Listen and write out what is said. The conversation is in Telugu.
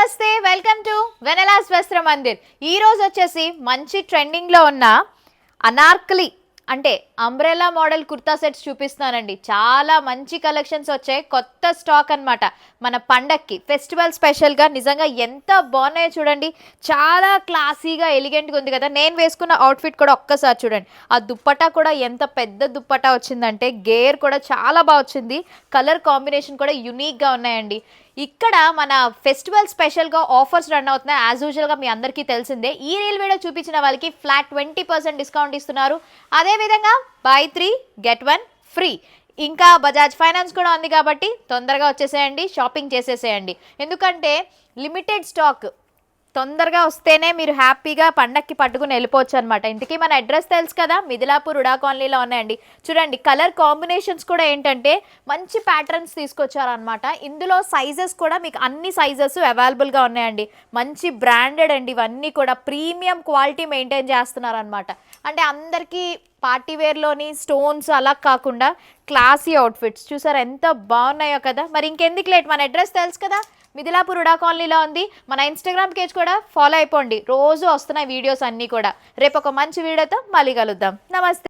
నమస్తే వెల్కమ్ టు వెనెలాస్ వస్త్ర మందిర్. ఈ రోజు వచ్చేసి మంచి ట్రెండింగ్ లో ఉన్న అనార్కలి అంటే అంబ్రెలా మోడల్ కుర్తా సెట్స్ చూపిస్తున్నానండి. చాలా మంచి కలెక్షన్స్ వచ్చాయి, కొత్త స్టాక్ అన్నమాట. మన పండక్కి ఫెస్టివల్ స్పెషల్గా నిజంగా ఎంత బాగున్నాయో చూడండి. చాలా క్లాసీగా ఎలిగెంట్గా ఉంది కదా. నేను వేసుకున్న అవుట్ఫిట్ కూడా ఒక్కసారి చూడండి. ఆ దుప్పటా కూడా ఎంత పెద్ద దుప్పటా వచ్చిందంటే గేర్ కూడా చాలా బాగా వచ్చింది. కలర్ కాంబినేషన్ కూడా యునిక్గా ఉన్నాయండి. ఇక్కడ మన ఫెస్టివల్ స్పెషల్గా ఆఫర్స్ రన్ అవుతున్నాయి. యాజ్ యూజువల్గా మీ అందరికీ తెలిసిందే. ఈ రీల్ వీడియో చూపించిన వాళ్ళకి ఫ్లాట్ 20% డిస్కౌంట్ ఇస్తున్నారు. అదేవిధంగా బై 3 get 1 ఫ్రీ. ఇంకా బజాజ్ ఫైనాన్స్ కూడా ఉంది కాబట్టి తొందరగా వచ్చేసేయండి, షాపింగ్ చేసేసేయండి. ఎందుకంటే లిమిటెడ్ స్టాక్, తొందరగా వస్తేనే మీరు హ్యాపీగా పండక్కి పట్టుకుని వెళ్ళిపోవచ్చు అనమాట. ఇంతకీ మన అడ్రస్ తెలుసు కదా, మిథిలాపూర్ ఉడా కాలనీలో ఉన్నాయండి. చూడండి కలర్ కాంబినేషన్స్ కూడా ఏంటంటే మంచి ప్యాటర్న్స్ తీసుకొచ్చారనమాట. ఇందులో సైజెస్ కూడా మీకు అన్ని సైజెస్ అవైలబుల్గా ఉన్నాయండి. మంచి బ్రాండెడ్ అండి, ఇవన్నీ కూడా ప్రీమియం క్వాలిటీ మెయింటైన్ చేస్తున్నారనమాట. అంటే అందరికీ పార్టీ వేర్లోని స్టోన్స్ అలా కాకుండా క్లాసీ అవుట్ఫిట్స్ చూసారు ఎంత బాగున్నాయో కదా. మరి ఇంకెందుకు లేట్, మన అడ్రస్ తెలుసు కదా, మిథిలాపూర్ ఉడా కాలనీలో ఉంది. మన ఇన్స్టాగ్రామ్ పేజ్ కూడా ఫాలో అయిపోండి, రోజు వస్తున్నాయి వీడియోస్ అన్నీ కూడా. రేపు ఒక మంచి వీడియోతో మళ్ళీ కలుద్దాం. నమస్తే.